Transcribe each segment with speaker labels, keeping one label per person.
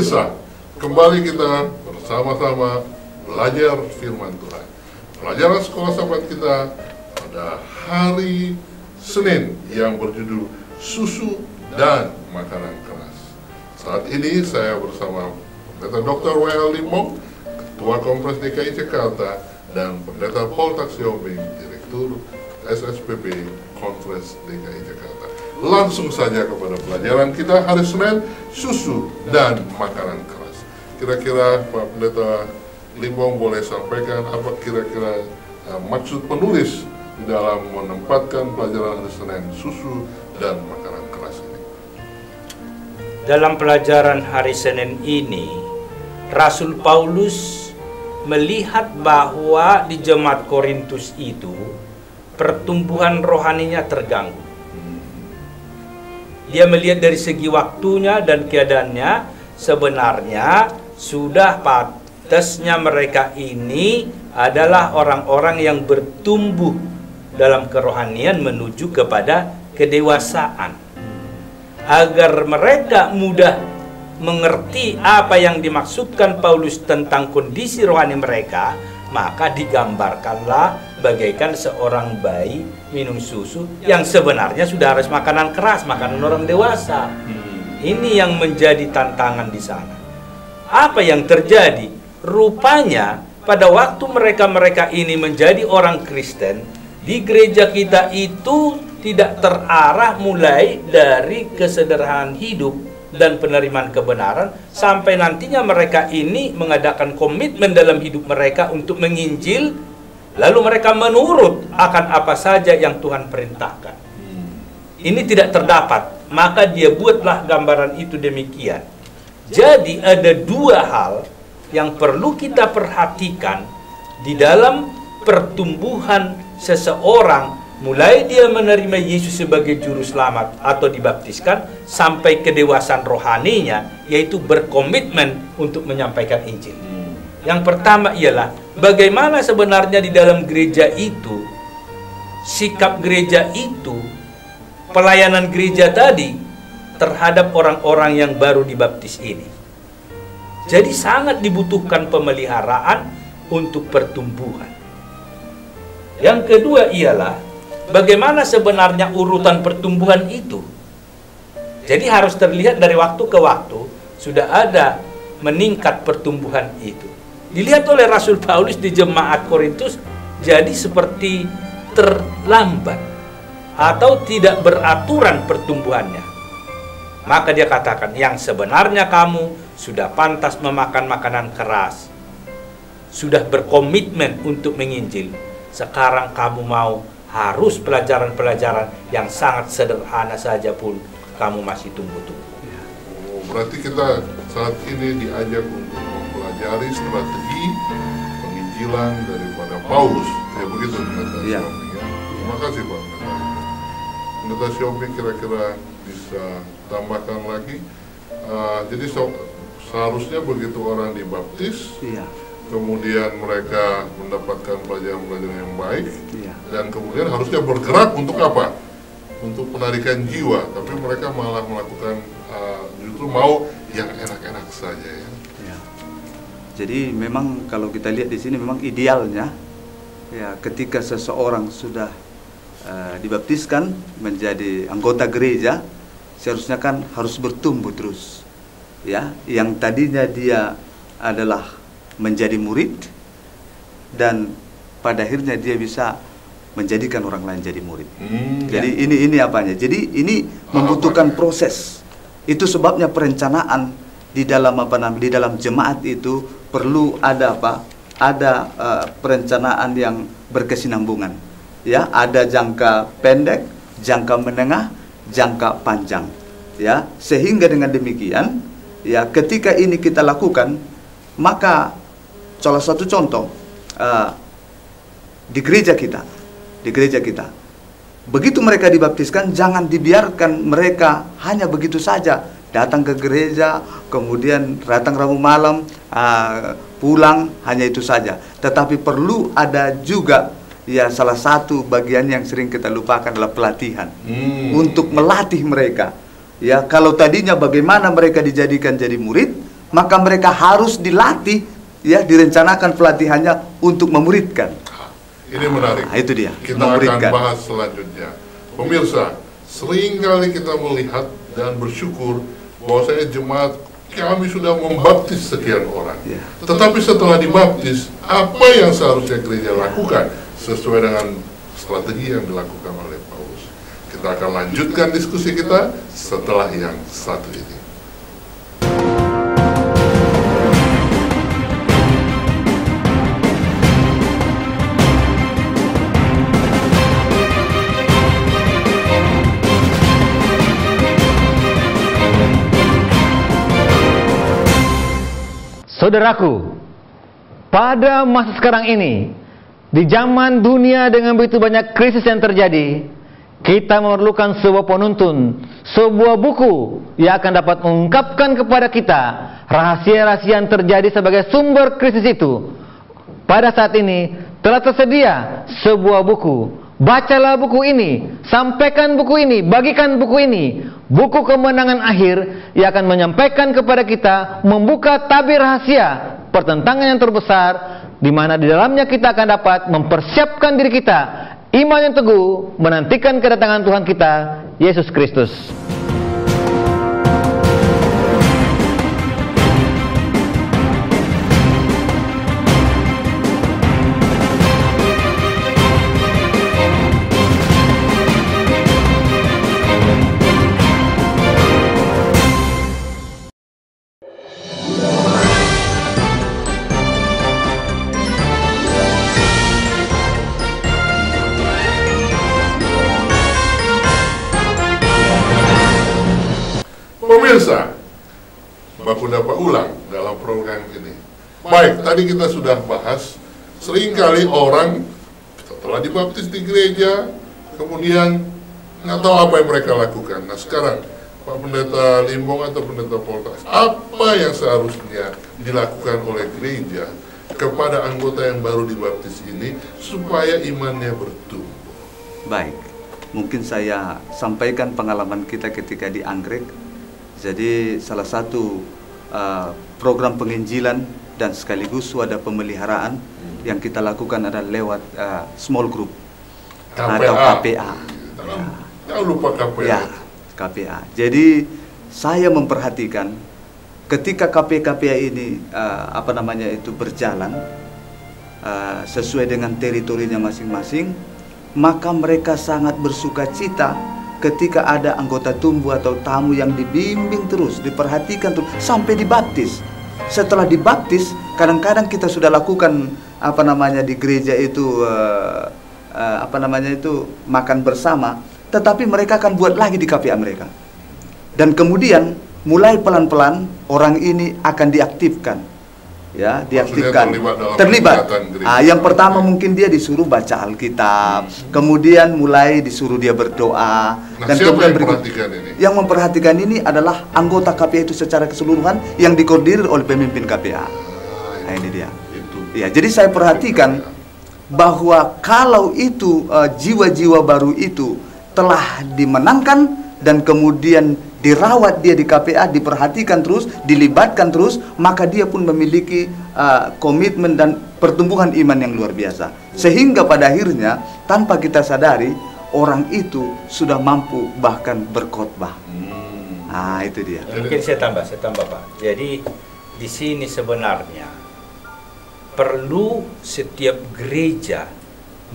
Speaker 1: Pemirsa, kembali kita bersama-sama belajar firman Tuhan. Pelajaran sekolah sahabat kita pada hari Senin yang berjudul Susu dan Makanan Keras. Saat ini saya bersama Pendeta Dr. W.L. Limong, Ketua Kompres DKI Jakarta, dan Pendeta Paul Taksiobing, Direktur SSPP Kompres DKI Jakarta. Langsung saja kepada pelajaran kita hari Senin, susu dan makanan keras. Kira-kira Pak Pendeta Limong boleh sampaikan apa kira-kira maksud penulis di dalam menempatkan pelajaran hari Senin, susu dan makanan keras ini.
Speaker 2: Dalam pelajaran hari Senin ini, Rasul Paulus melihat bahwa di jemaat Korintus itu pertumbuhan rohaninya terganggu. Dia melihat dari segi waktunya dan keadaannya, sebenarnya sudah pantasnya mereka ini adalah orang-orang yang bertumbuh dalam kerohanian menuju kepada kedewasaan. Agar mereka mudah mengerti apa yang dimaksudkan Paulus tentang kondisi rohani mereka, maka digambarkanlah bagaikan seorang bayi minum susu yang sebenarnya sudah harus makanan keras, makanan orang dewasa. Ini yang menjadi tantangan di sana. Apa yang terjadi? Rupanya pada waktu mereka ini menjadi orang Kristen, di gereja kita itu tidak terarah mulai dari kesederhanaan hidup dan penerimaan kebenaran sampai nantinya mereka ini mengadakan komitmen dalam hidup mereka untuk menginjil, lalu mereka menurut akan apa saja yang Tuhan perintahkan. Ini tidak terdapat, maka dia buatlah gambaran itu demikian. Jadi ada dua hal yang perlu kita perhatikan di dalam pertumbuhan seseorang mulai dia menerima Yesus sebagai juru selamat atau dibaptiskan sampai kedewasaan rohaninya, yaitu berkomitmen untuk menyampaikan Injil. Yang pertama ialah bagaimana sebenarnya di dalam gereja itu, sikap gereja itu, pelayanan gereja tadi terhadap orang-orang yang baru dibaptis ini. Jadi sangat dibutuhkan pemeliharaan untuk pertumbuhan. Yang kedua ialah bagaimana sebenarnya urutan pertumbuhan itu. Jadi harus terlihat dari waktu ke waktu sudah ada meningkat pertumbuhan itu. Dilihat oleh Rasul Paulus di jemaat Korintus jadi seperti terlambat atau tidak beraturan pertumbuhannya. Maka dia katakan yang sebenarnya kamu sudah pantas memakan makanan keras, sudah berkomitmen untuk menginjil. Sekarang kamu mau harus pelajaran-pelajaran yang sangat sederhana saja pun kamu masih tunggu-tunggu.
Speaker 1: Oh, berarti kita saat ini diajak untuk mempelajari strategi penginjilan daripada Paulus. Ya begitu Pendeta Siombing. Ya. Terima kasih Pak Pendeta Siombing, kira-kira bisa tambahkan lagi. Jadi seharusnya begitu orang dibaptis, kemudian mereka mendapatkan pelajaran-pelajaran yang baik, dan kemudian harusnya bergerak untuk apa? Untuk penarikan jiwa, tapi mereka malah melakukan justru mau yang enak-enak saja ya.
Speaker 3: Jadi memang kalau kita lihat di sini memang idealnya ya ketika seseorang sudah dibaptiskan menjadi anggota gereja, seharusnya kan harus bertumbuh terus. Ya, yang tadinya dia adalah menjadi murid dan pada akhirnya dia bisa menjadikan orang lain jadi murid. Jadi ini apanya? Jadi ini membutuhkan proses. Itu sebabnya perencanaan di dalam di dalam jemaat itu perlu ada apa? Ada perencanaan yang berkesinambungan. Ya, ada jangka pendek, jangka menengah, jangka panjang. Ya, sehingga dengan demikian, ya ketika ini kita lakukan, maka salah satu contoh di gereja kita, begitu mereka dibaptiskan, jangan dibiarkan mereka hanya begitu saja datang ke gereja, kemudian datang Rabu malam, pulang, hanya itu saja. Tetapi perlu ada juga ya salah satu bagian yang sering kita lupakan adalah pelatihan untuk melatih mereka. Ya, kalau tadinya bagaimana mereka dijadikan jadi murid, maka mereka harus dilatih, ya, direncanakan pelatihannya untuk memuridkan.
Speaker 1: Ini menarik.
Speaker 3: Itu dia.
Speaker 1: Kita
Speaker 3: memuridkan.
Speaker 1: akan bahas selanjutnya. Pemirsa, seringkali kita melihat dan bersyukur bahwasanya jemaat kami sudah membaptis sekian orang.
Speaker 3: Ya.
Speaker 1: Tetapi setelah dibaptis, apa yang seharusnya gereja lakukan sesuai dengan strategi yang dilakukan oleh Paulus? Kita akan lanjutkan diskusi kita setelah yang satu ini.
Speaker 4: Saudaraku, pada masa sekarang ini, di zaman dunia dengan begitu banyak krisis yang terjadi, kita memerlukan sebuah penuntun, sebuah buku yang akan dapat mengungkapkan kepada kita rahasia-rahasia yang terjadi sebagai sumber krisis itu. Pada saat ini telah tersedia sebuah buku. Bacalah buku ini, sampaikan buku ini, bagikan buku ini. Buku kemenangan akhir yang akan menyampaikan kepada kita, membuka tabir rahasia pertentangan yang terbesar, di mana di dalamnya kita akan dapat mempersiapkan diri kita, iman yang teguh, menantikan kedatangan Tuhan kita, Yesus Kristus.
Speaker 1: Pemirsa, baku dapat ulang dalam program ini. Baik, tadi kita sudah bahas, seringkali orang setelah dibaptis di gereja, kemudian nggak tahu apa yang mereka lakukan. Nah sekarang, Pak Pendeta Limbong atau Pendeta Poltas, apa yang seharusnya dilakukan oleh gereja kepada anggota yang baru dibaptis ini supaya imannya bertumbuh?
Speaker 3: Baik, mungkin saya sampaikan pengalaman kita ketika di Anggrek. Jadi salah satu program penginjilan dan sekaligus wadah pemeliharaan yang kita lakukan adalah lewat small group atau KPA.
Speaker 1: Jangan lupa KPA.
Speaker 3: Ya, KPA. Jadi saya memperhatikan ketika KPA ini berjalan sesuai dengan teritorinya masing-masing, maka mereka sangat bersukacita ketika ada anggota tumbuh atau tamu yang dibimbing terus, diperhatikan terus sampai dibaptis. Setelah dibaptis, kadang-kadang kita sudah lakukan di gereja itu makan bersama, tetapi mereka akan buat lagi di KPA mereka. Dan kemudian mulai pelan-pelan orang ini akan diaktifkan. Ya, diaktifkan, terlibat. Yang pertama mungkin dia disuruh baca Alkitab, kemudian mulai disuruh dia berdoa, dan kemudian yang memperhatikan ini adalah anggota KPA itu secara keseluruhan yang dikoordinir oleh pemimpin KPA. Nah ini dia. Ya, jadi saya perhatikan bahwa kalau itu jiwa-jiwa baru itu telah dimenangkan dan kemudian dirawat dia di KPA, diperhatikan terus, dilibatkan terus, maka dia pun memiliki komitmen dan pertumbuhan iman yang luar biasa. Sehingga pada akhirnya tanpa kita sadari orang itu sudah mampu bahkan berkhotbah. Nah, itu dia.
Speaker 2: Mungkin saya tambah Pak. Jadi di sini sebenarnya perlu setiap gereja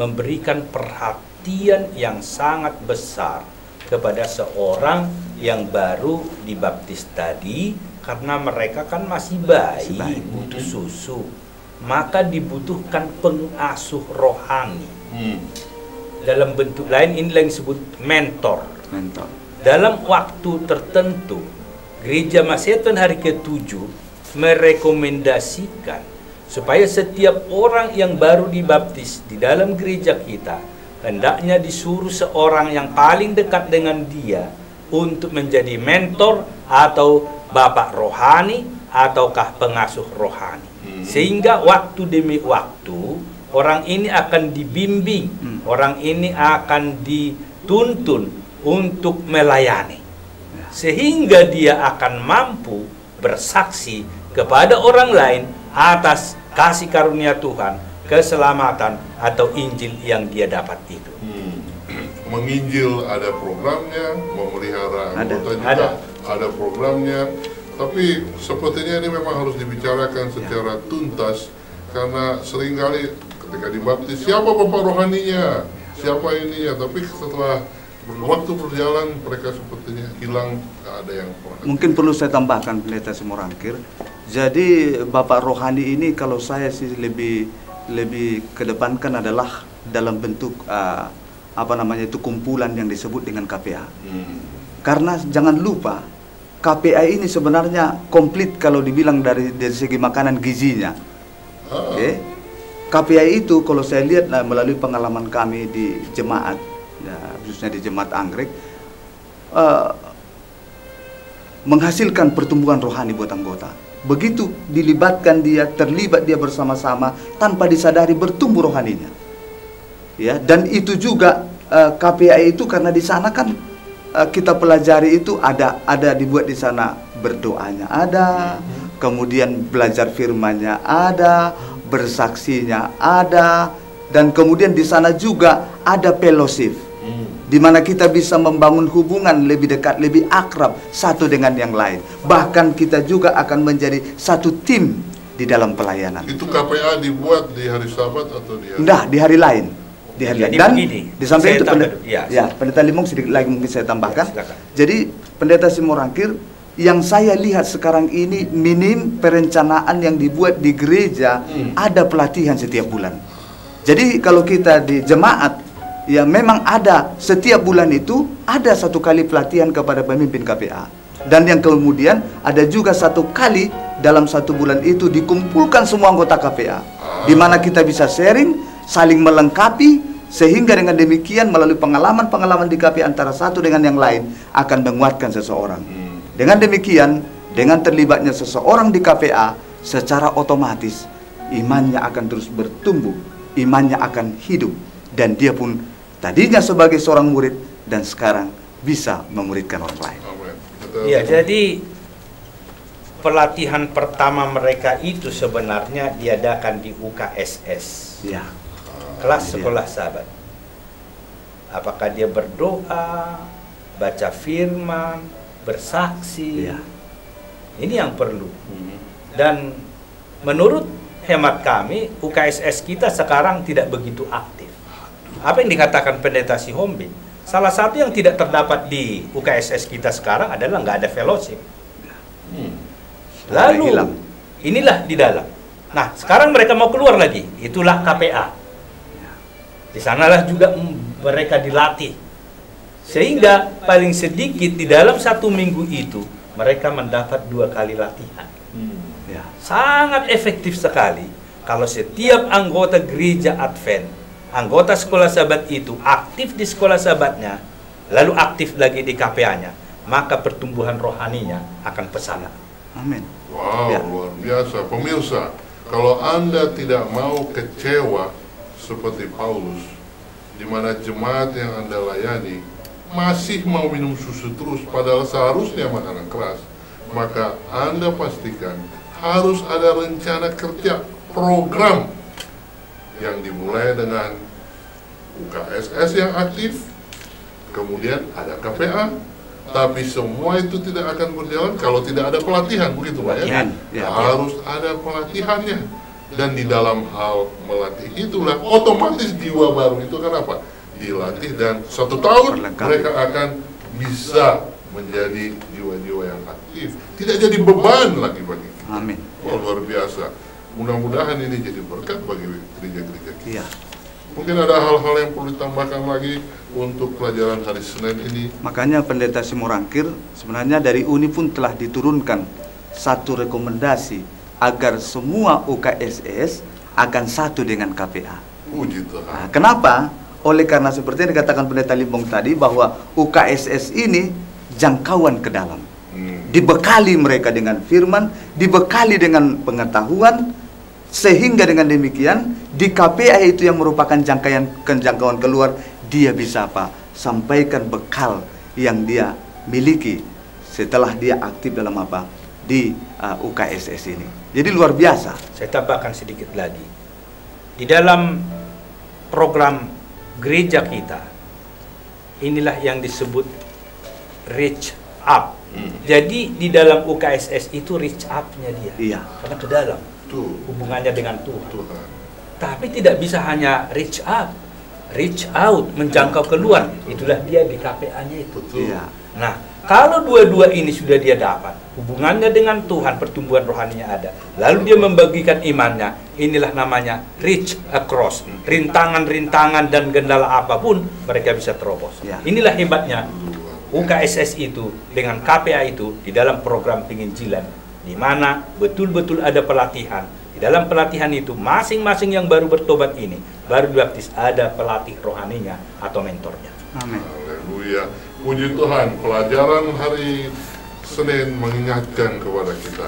Speaker 2: memberikan perhatian yang sangat besar kepada seorang yang baru dibaptis tadi, karena mereka kan masih bayi, butuh susu, maka dibutuhkan pengasuh rohani. Dalam bentuk lain ini yang disebut mentor. Dalam waktu tertentu, Gereja Maseton hari ke-7 merekomendasikan supaya setiap orang yang baru dibaptis di dalam gereja kita hendaknya disuruh seorang yang paling dekat dengan dia untuk menjadi mentor atau bapak rohani ataukah pengasuh rohani. Sehingga waktu demi waktu orang ini akan dibimbing, orang ini akan dituntun untuk melayani. Sehingga dia akan mampu bersaksi kepada orang lain atas kasih karunia Tuhan, keselamatan atau Injil yang dia dapat itu.
Speaker 1: Menginjil ada programnya, memelihara anggota juga ada programnya. Tapi sepertinya ini memang harus dibicarakan secara tuntas, karena seringkali ketika dibaptis, siapa bapak rohaninya, siapa ininya, tapi setelah waktu berjalan mereka sepertinya hilang, nggak ada yang pernah.
Speaker 3: Mungkin perlu saya tambahkan, Pendeta Simorangkir. Jadi bapak rohani ini kalau saya sih lebih kedepankan adalah dalam bentuk kumpulan yang disebut dengan KPA. Karena jangan lupa KPA ini sebenarnya komplit kalau dibilang dari segi makanan gizinya. KPA itu kalau saya lihat melalui pengalaman kami di jemaat, ya, khususnya di jemaat Anggrek, menghasilkan pertumbuhan rohani buat anggota. Begitu dilibatkan dia, terlibat dia bersama-sama, tanpa disadari bertumbuh rohaninya. Ya, dan itu juga KPA itu karena di sana kan kita pelajari itu ada dibuat di sana, berdoanya ada, kemudian belajar firman-Nya ada, bersaksinya ada, dan kemudian di sana juga ada fellowship, di mana kita bisa membangun hubungan lebih dekat, lebih akrab satu dengan yang lain. Bahkan kita juga akan menjadi satu tim di dalam pelayanan.
Speaker 1: Itu KPA dibuat di hari Sabat atau di hari?
Speaker 3: Enggak, di hari lain. Di hari lain. Dan di samping itu Pendeta Limong sedikit lagi mungkin saya tambahkan. Jadi Pendeta Simorangkir, yang saya lihat sekarang ini minim perencanaan yang dibuat di gereja, ada pelatihan setiap bulan. Jadi kalau kita di jemaat, ya memang ada setiap bulan itu ada satu kali pelatihan kepada pemimpin KPA. Dan yang kemudian ada juga satu kali dalam satu bulan itu dikumpulkan semua anggota KPA, di mana kita bisa sharing, saling melengkapi, sehingga dengan demikian melalui pengalaman-pengalaman di KPA antara satu dengan yang lain akan menguatkan seseorang. Dengan demikian, dengan terlibatnya seseorang di KPA, secara otomatis imannya akan terus bertumbuh, imannya akan hidup, dan dia pun tadinya sebagai seorang murid dan sekarang bisa memuridkan orang lain.
Speaker 2: Ya, jadi pelatihan pertama mereka itu sebenarnya diadakan di UKSS.
Speaker 3: Ya.
Speaker 2: Kelas sekolah sahabat. Apakah dia berdoa, baca firman, bersaksi?
Speaker 3: Ya.
Speaker 2: Ini yang perlu. Dan menurut hemat kami, UKSS kita sekarang tidak begitu aktif. Apa yang dikatakan Pendeta Sihombing, salah satu yang tidak terdapat di UKSS kita sekarang adalah nggak ada fellowship. Lalu inilah di dalam. Nah, sekarang mereka mau keluar lagi. Itulah KPA. Di sanalah juga mereka dilatih. Sehingga paling sedikit di dalam 1 minggu itu mereka mendapat 2 kali latihan. Ya, sangat efektif sekali kalau setiap anggota gereja Advent, anggota sekolah sahabat itu aktif di sekolah sahabatnya, lalu aktif lagi di KPA-nya, maka pertumbuhan rohaninya akan pesat.
Speaker 3: Amin.
Speaker 1: Wow, luar biasa. Pemirsa, kalau Anda tidak mau kecewa seperti Paulus, di mana jemaat yang Anda layani masih mau minum susu terus padahal seharusnya makanan keras, maka Anda pastikan harus ada rencana kerja, program yang dimulai dengan UKSS yang aktif, kemudian ada KPA, tapi semua itu tidak akan berjalan kalau tidak ada pelatihan, begitu Pak ya? Harus ada pelatihannya. Dan di dalam hal melatih itulah otomatis jiwa baru itu kan apa? Dilatih, dan 1 tahun mereka akan bisa menjadi jiwa-jiwa yang aktif, tidak jadi beban lagi bagi kita.
Speaker 3: Amin.
Speaker 1: Luar biasa. Mudah-mudahan ini jadi berkat bagi gereja-gereja kita.
Speaker 3: Iya.
Speaker 1: Mungkin ada hal-hal yang perlu ditambahkan lagi untuk pelajaran hari Senin ini.
Speaker 3: Makanya Pendeta Simorangkir, sebenarnya dari UNI pun telah diturunkan satu rekomendasi agar semua UKSS akan satu dengan KPA.
Speaker 1: Puji Tuhan.
Speaker 3: Nah, kenapa? Oleh karena seperti yang dikatakan Pendeta Limbong tadi, bahwa UKSS ini jangkauan ke dalam. Dibekali mereka dengan firman, dibekali dengan pengetahuan, sehingga dengan demikian di KPA itu yang merupakan jangkauan keluar, dia bisa apa? Sampaikan bekal yang dia miliki setelah dia aktif dalam apa? di UKSS ini. Jadi luar biasa.
Speaker 2: Saya tambahkan sedikit lagi. Di dalam program gereja kita, inilah yang disebut reach up. Jadi di dalam UKSS itu reach up-nya dia.
Speaker 3: Iya.
Speaker 2: Karena ke dalam.
Speaker 1: Tuh,
Speaker 2: Hubungannya dengan Tuhan.
Speaker 1: Tuhan.
Speaker 2: Tapi tidak bisa hanya reach up, reach out, menjangkau keluar. Itulah dia di KPA-nya itu.
Speaker 1: Betul.
Speaker 3: Iya.
Speaker 2: Nah, kalau dua-dua ini sudah dia dapat, hubungannya dengan Tuhan, pertumbuhan rohaninya ada, lalu dia membagikan imannya, inilah namanya reach across. Rintangan-rintangan dan kendala apapun, mereka bisa terobos.
Speaker 3: Ya.
Speaker 2: Inilah hebatnya UKSS itu dengan KPA itu di dalam program penginjilan, di mana betul-betul ada pelatihan. Di dalam pelatihan itu, masing-masing yang baru bertobat ini, baru dibaptis, ada pelatih rohaninya atau mentornya.
Speaker 3: Amin.
Speaker 1: Haleluya. Puji Tuhan, pelajaran hari Senin mengingatkan kepada kita,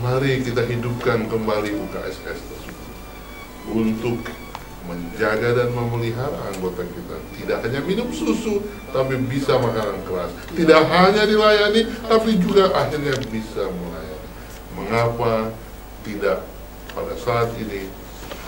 Speaker 1: mari kita hidupkan kembali UKSS tersebut untuk menjaga dan memelihara anggota kita. Tidak hanya minum susu, tapi bisa makanan keras. Tidak hanya dilayani, tapi juga akhirnya bisa melayani. Mengapa tidak pada saat ini,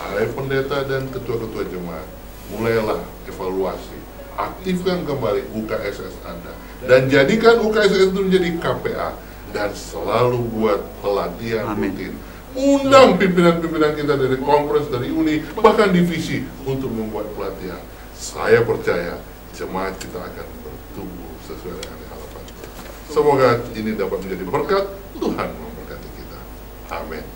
Speaker 1: hai pendeta dan ketua-ketua jemaat, mulailah evaluasi, aktifkan kembali UKSS Anda, dan jadikan UKSS itu menjadi KPA, dan selalu buat pelatihan
Speaker 3: Amin.
Speaker 1: rutin. Undang pimpinan-pimpinan kita dari konferensi, dari uni, bahkan divisi untuk membuat pelatihan. Saya percaya jemaat kita akan bertumbuh sesuai dengan harapan. Semoga ini dapat menjadi berkat. Tuhan memberkati kita. Amin.